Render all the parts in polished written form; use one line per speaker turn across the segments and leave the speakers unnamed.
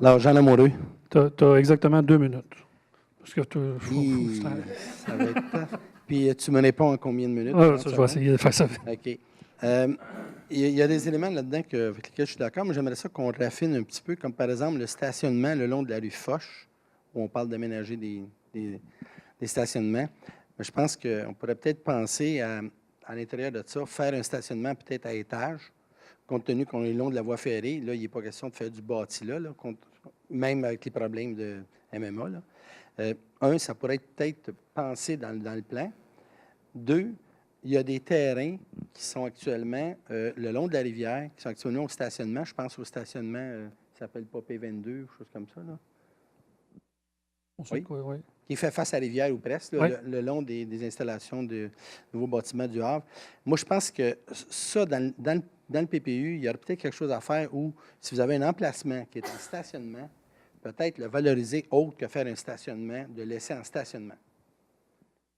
Alors, Jean Lamoureux.
Tu as exactement 2 minutes. Parce que
ça va être tough. Puis, tu me réponds en combien de minutes?
Ah, ça, je vais essayer de faire ça.
OK. Il y a des éléments là-dedans avec lesquels je suis d'accord, mais j'aimerais ça qu'on raffine un petit peu, comme par exemple le stationnement le long de la rue Foch, où on parle d'aménager des stationnements. Mais je pense qu'on pourrait peut-être penser à l'intérieur de ça, faire un stationnement peut-être à étage, compte tenu qu'on est le long de la voie ferrée. Là, il n'est pas question de faire du bâti là, même avec les problèmes de MMA. Là. Ça pourrait peut-être pensé dans le plan. 2, il y a des terrains qui sont actuellement le long de la rivière, qui sont actuellement au stationnement. Je pense au stationnement, ça s'appelle pas P22 ou chose comme ça. Là.
On sait quoi, oui.
Qui fait face à la rivière ou presque, là, le long des installations de nouveaux bâtiments du Havre. Moi, je pense que ça, dans le PPU, il y aurait peut-être quelque chose à faire où, si vous avez un emplacement qui est en stationnement, peut-être le valoriser autre que faire un stationnement, de laisser en stationnement.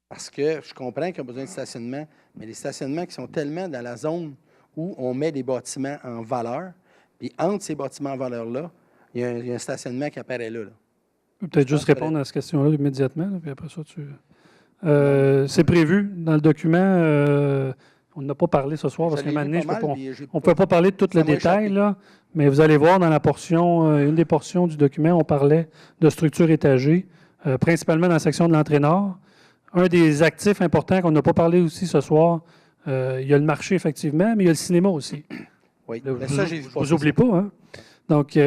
Parce que je comprends qu'il y a besoin de stationnement, mais les stationnements qui sont tellement dans la zone où on met des bâtiments en valeur, puis entre ces bâtiments en valeur-là, il y a un stationnement qui apparaît là.
Peut-être juste répondre à cette question-là immédiatement, puis après ça, c'est prévu dans le document. On n'a pas parlé ce soir parce qu'à un moment donné, on ne peut pas parler de tous les détails, là, mais vous allez voir dans la portion, une des portions du document, on parlait de structures étagées, principalement dans la section de l'entrée nord. Un des actifs importants qu'on n'a pas parlé aussi ce soir, il y a le marché, effectivement, mais il y a le cinéma aussi.
Oui,
là,
ça, j'ai vu.
Je ne vous oublie pas, hein? Donc, il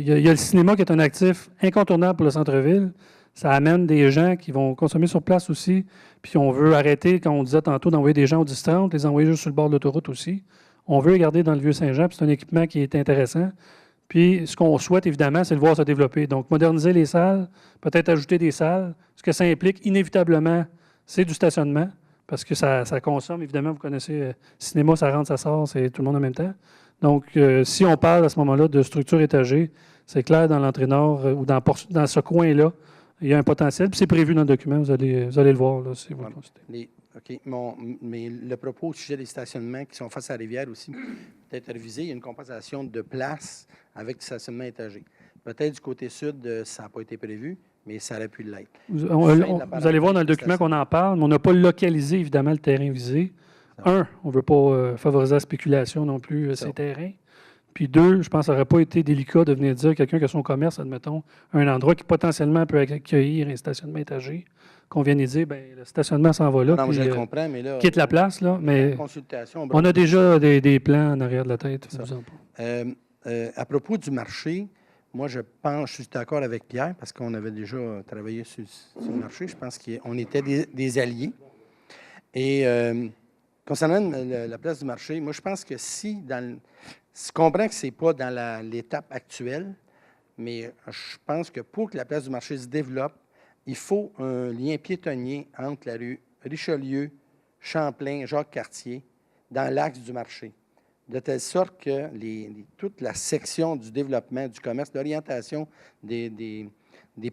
y a le cinéma qui est un actif incontournable pour le centre-ville. Ça amène des gens qui vont consommer sur place aussi. Puis on veut arrêter, comme on disait tantôt, d'envoyer des gens au 10-30, les envoyer juste sur le bord de l'autoroute aussi. On veut les garder dans le Vieux-Saint-Jean, puis c'est un équipement qui est intéressant. Puis ce qu'on souhaite, évidemment, c'est de voir se développer. Donc, moderniser les salles, peut-être ajouter des salles. Ce que ça implique, inévitablement, c'est du stationnement, parce que ça consomme, évidemment, vous connaissez, cinéma, ça rentre, ça sort, c'est tout le monde en même temps. Donc, si on parle à ce moment-là de structure étagée, c'est clair dans l'entrée nord ou dans ce coin-là, il y a un potentiel. Puis c'est prévu dans le document, vous allez le voir là, si vous le constatez.
OK. Mais le propos au sujet des stationnements qui sont face à la rivière aussi, peut-être révisé, il y a une compensation de place avec du stationnement étagé. Peut-être du côté sud, ça n'a pas été prévu, mais ça aurait pu l'être.
Vous allez voir dans le document qu'on en parle, mais on n'a pas localisé, évidemment, le terrain visé. On ne veut pas favoriser la spéculation non plus, ces terrains. Puis 2, je pense que ça n'aurait pas été délicat de venir dire à quelqu'un qui a son commerce, admettons, un endroit qui potentiellement peut accueillir un stationnement étagé, qu'on vienne dire, bien, le stationnement s'en va là,
non,
puis
je le comprends, mais là,
quitte la place, là, mais on a déjà des plans en arrière de la tête.
À propos du marché, moi, je suis d'accord avec Pierre, parce qu'on avait déjà travaillé sur le marché. Je pense qu'on était des alliés. Et concernant la place du marché, moi, je pense que je comprends que ce n'est pas dans l'étape actuelle, mais je pense que pour que la place du marché se développe, il faut un lien piétonnier entre la rue Richelieu, Champlain, Jacques-Cartier, dans l'axe du marché, de telle sorte que toute la section du développement, du commerce, l'orientation des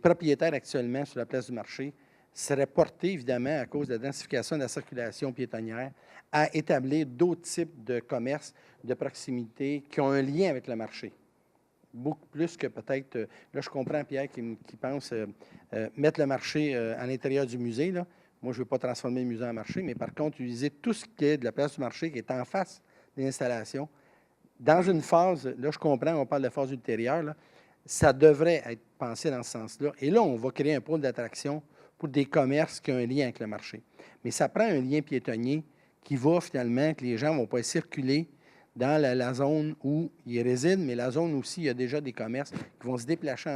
propriétaires actuellement sur la place du marché serait portée, évidemment, à cause de la densification de la circulation piétonnière, à établir d'autres types de commerces de proximité qui ont un lien avec le marché. Beaucoup plus que peut-être... Là, je comprends Pierre qui pense mettre le marché à l'intérieur du musée. Là. Moi, je ne veux pas transformer le musée en marché, mais par contre, utiliser tout ce qui est de la place du marché qui est en face des installations. Dans une phase, là, je comprends, on parle de phase ultérieure, là, ça devrait être pensé dans ce sens-là. Et là, on va créer un pôle d'attraction pour des commerces qui ont un lien avec le marché. Mais ça prend un lien piétonnier qui va finalement, que les gens ne vont pas circuler dans la zone où ils résident, mais la zone aussi, il y a déjà des commerces qui vont se déplacer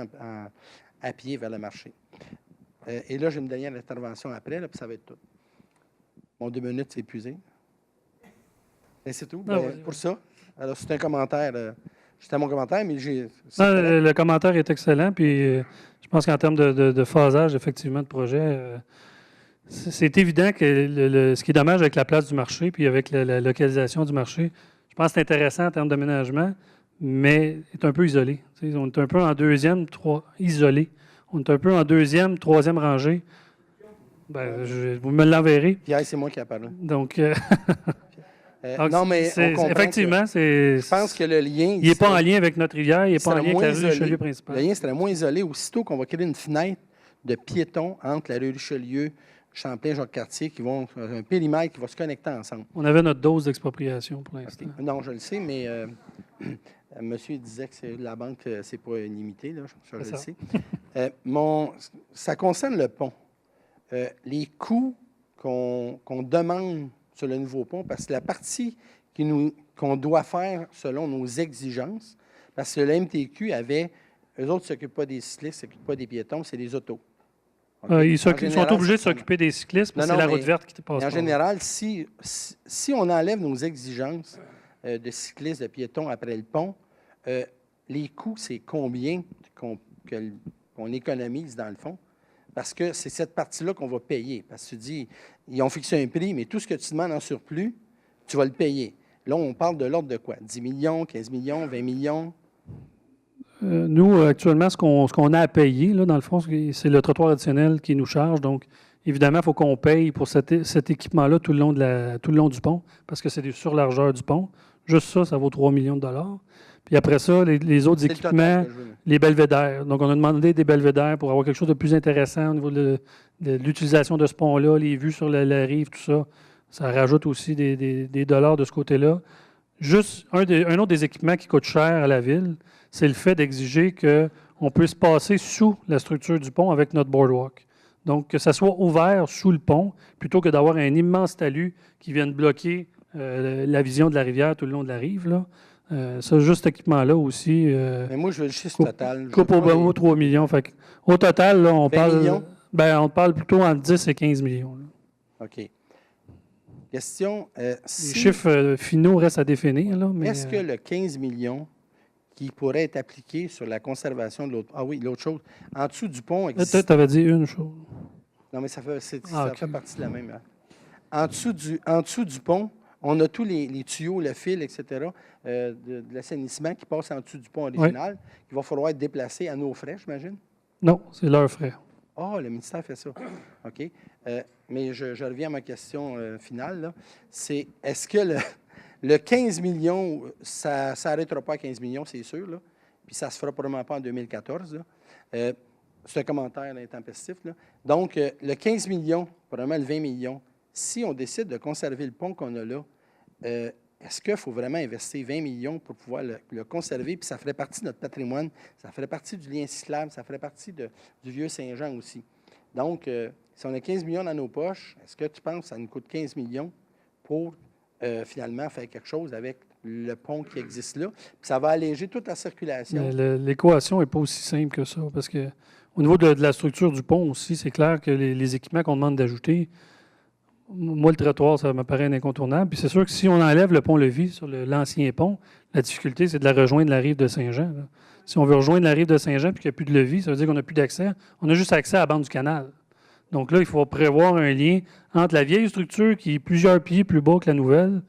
à pied vers le marché. Et là, je vais me donner l'intervention après, là, puis ça va être tout. Mon 2 minutes, c'est épuisé. Et c'est tout. Pour ça. Alors, c'est un commentaire. C'était mon commentaire, mais
le commentaire est excellent, puis je pense qu'en termes de phasage, effectivement, de projet, c'est évident que ce qui est dommage avec la place du marché, puis avec la localisation du marché, je pense que c'est intéressant en termes d'aménagement, mais c'est un peu isolé. On est un peu en isolé. On est un peu en 2e, 3e rangée. Vous me l'enverrez.
Pierre, c'est moi qui ai parlé.
Donc,
Non, mais on comprend
effectivement,
je pense que le lien...
Il n'est pas en lien avec notre rivière, il n'est pas en lien avec la rue Richelieu principale.
Le lien serait moins isolé aussitôt qu'on va créer une fenêtre de piétons entre la rue Richelieu, Champlain, Jacques-Cartier, qui vont un périmètre qui va se connecter ensemble.
On avait notre dose d'expropriation pour l'instant.
Okay. Non, je le sais, mais monsieur disait que la banque, c'est pas limité, là, ça, je le sais. Ça concerne le pont. Les coûts qu'on demande sur le nouveau pont, parce que la partie qu'on doit faire selon nos exigences, parce que le MTQ avait, eux autres ne s'occupent pas des cyclistes, ne s'occupent pas des piétons, c'est des autos.
Okay? Ils sont obligés de s'occuper des cyclistes, parce que c'est la route verte qui te passe.
En général, si on enlève nos exigences de cyclistes, de piétons après le pont, les coûts, c'est combien qu'on économise dans le fond? Parce que c'est cette partie-là qu'on va payer. Parce que tu dis, ils ont fixé un prix, mais tout ce que tu demandes en surplus, tu vas le payer. Là, on parle de l'ordre de quoi? 10 millions, 15 millions, 20 millions?
Nous, actuellement, ce qu'on a à payer, là, dans le fond, c'est le trottoir additionnel qui nous charge. Donc, évidemment, il faut qu'on paye pour cet équipement-là tout le long du pont, parce que c'est des surlargeurs du pont. Juste ça, ça vaut 3 millions de dollars. Puis après ça, les autres équipements, les belvédères. Donc, on a demandé des belvédères pour avoir quelque chose de plus intéressant au niveau de l'utilisation de ce pont-là, les vues sur la rive, tout ça. Ça rajoute aussi des dollars de ce côté-là. Juste un autre des équipements qui coûte cher à la ville, c'est le fait d'exiger qu'on puisse passer sous la structure du pont avec notre boardwalk. Donc, que ça soit ouvert sous le pont, plutôt que d'avoir un immense talus qui vienne bloquer la vision de la rivière tout le long de la rive, là. Ça, juste cet équipement-là aussi.
Mais moi, je veux le chiffre total.
Coupe au bas 3 millions. Fait au total, là, on parle plutôt entre 10 et 15 millions. Là.
OK. Question.
Les chiffres finaux restent à définir. Là, mais,
est-ce que le 15 millions qui pourrait être appliqué sur la conservation de l'autre... Ah oui, l'autre chose. En dessous du pont...
Peut-être tu avais dit une chose.
Non, mais ça fait partie de la même. Hein. En dessous du pont, on a tous les tuyaux, le fil, etc., de l'assainissement qui passent en dessous du pont original, qui va falloir être déplacé à nos frais, j'imagine?
Non, c'est leurs frais.
Ah, le ministère fait ça. OK. Mais je reviens à ma question finale. Là. C'est, est-ce que le 15 millions, ça n'arrêtera pas à 15 millions, c'est sûr, là, puis ça ne se fera probablement pas en 2014. C'est un commentaire intempestif. Là. Donc, le 15 millions, probablement le 20 millions, si on décide de conserver le pont qu'on a là, est-ce qu'il faut vraiment investir 20 millions pour pouvoir le conserver? Puis ça ferait partie de notre patrimoine, ça ferait partie du lien cyclable, ça ferait partie du vieux Saint-Jean aussi. Donc, si on a 15 millions dans nos poches, est-ce que tu penses que ça nous coûte 15 millions pour finalement faire quelque chose avec le pont qui existe là? Puis ça va alléger toute la circulation.
L'équation n'est pas aussi simple que ça, parce que au niveau de la structure du pont aussi, c'est clair que les équipements qu'on demande d'ajouter, moi, le trottoir, ça me paraît incontournable. Puis c'est sûr que si on enlève le pont-levis sur l'ancien pont, la difficulté, c'est de la rejoindre la rive de Saint-Jean. Là. Si on veut rejoindre la rive de Saint-Jean puis qu'il n'y a plus de levis, ça veut dire qu'on n'a plus d'accès. On a juste accès à la bande du canal. Donc là, il faut prévoir un lien entre la vieille structure qui est plusieurs pieds plus bas que la nouvelle.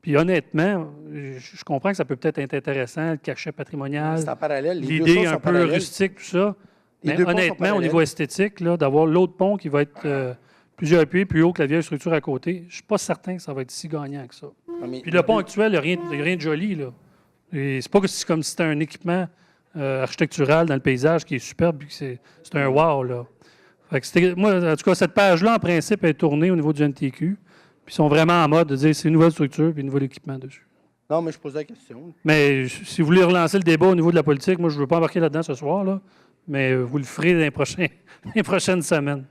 Puis honnêtement, je comprends que ça peut peut-être être intéressant, le cachet patrimonial,
c'est en parallèle.
L'idée un peu rustique, tout ça. Mais honnêtement, au niveau esthétique, là, d'avoir l'autre pont qui va être plusieurs pieds plus haut que la vieille structure à côté, je ne suis pas certain que ça va être si gagnant que ça. Puis le pont actuel, il n'y a rien de joli. Là. Et c'est pas comme si c'était un équipement architectural dans le paysage qui est superbe, puis c'est un wow. Là. Fait que moi, en tout cas, cette page-là, en principe, est tournée au niveau du NTQ. Puis ils sont vraiment en mode de dire c'est une nouvelle structure puis un nouvel équipement dessus.
Non, mais je posais la question.
Mais si vous voulez relancer le débat au niveau de la politique, moi, je ne veux pas embarquer là-dedans ce soir, là, mais vous le ferez dans les prochaines semaines.